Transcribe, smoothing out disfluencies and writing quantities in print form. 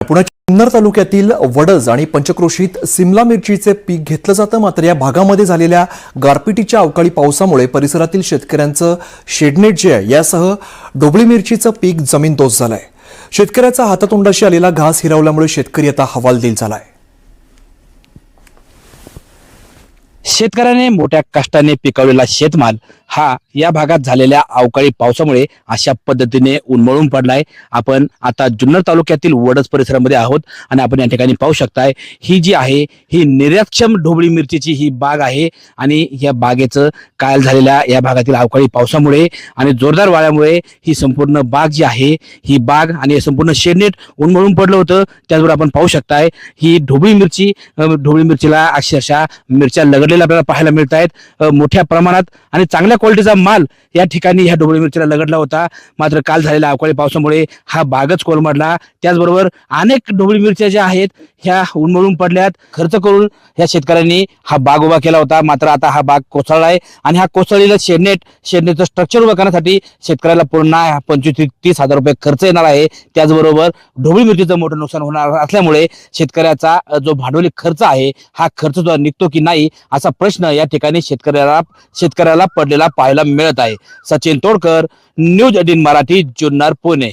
पुण्याच्या जुन्नर तालुक्यातील वडज आणि पंचक्रोशीत सिमला मिरचीचे पीक घेतलं जातं, मात्र या भागामध्ये झालेल्या गारपिटीच्या अवकाळी पावसामुळे परिसरातील शेतकऱ्यांचं शेडनेट जे आहे यासह ढोबळी मिरचीचं पीक जमीनदोस्त झालंय। शेतकऱ्याचा हातातोंडाशी आलेला घास हिरावल्यामुळे शेतकरी आता हवालदिल झालाय। शेतकऱ्याने मोठ्या कष्टाने पिकवलेला शेतमाल हा या भागात झालेल्या अवकाळी पावसामुळे अशा पद्धतीने उन्मळून पडलाय। आपण आता जुन्नर तालुक्यातील वडज परिसरामध्ये आहोत आणि आपण या ठिकाणी पाहू शकताय ही जी आहे ही निर्यातक्षम ढोबळी मिरचीची ही बाग आहे आणि या बागेचं काल झालेल्या या भागातील अवकाळी पावसामुळे आणि जोरदार वाऱ्यामुळे ही संपूर्ण बाग जी आहे ही बाग आणि संपूर्ण शेडनेट उन्मळून पडलं होतं। त्याचबरोबर आपण पाहू शकताय ही ढोबळी मिरचीला अक्षरशः मिरच्या लगडलेल्या आपल्याला पाहायला मिळत आहेत मोठ्या प्रमाणात आणि चांगल्या क्वालिटीचा माल या ठिकाणी ह्या ढोबळी मिरचीला लगडला होता। मात्र काल झालेल्या अवकाळी पावसामुळे हा बागच कोलमडला। त्याचबरोबर अनेक ढोबळी मिरच्या ज्या आहेत ह्या उन्मळून पडल्यात। खर्च करून या शेतकऱ्यांनी हा बाग उभा केला होता, मात्र आता हा बाग कोसळलाय आणि हा कोसळलेला शेडनेटचं स्ट्रक्चर उभं करण्यासाठी शेतकऱ्याला पुन्हा 25-30 हजार रुपये खर्च येणार आहे। त्याचबरोबर ढोबळी मिरचीचं मोठं नुकसान होणार असल्यामुळे शेतकऱ्याचा जो भांडवली खर्च आहे हा खर्च जो निघतो की नाही असा प्रश्न या ठिकाणी शेतकऱ्याला पडलेला पाहायला मिळत आहे। सचिन तोडकर, न्यूज 18 मराठी, जुन्नर, पुणे।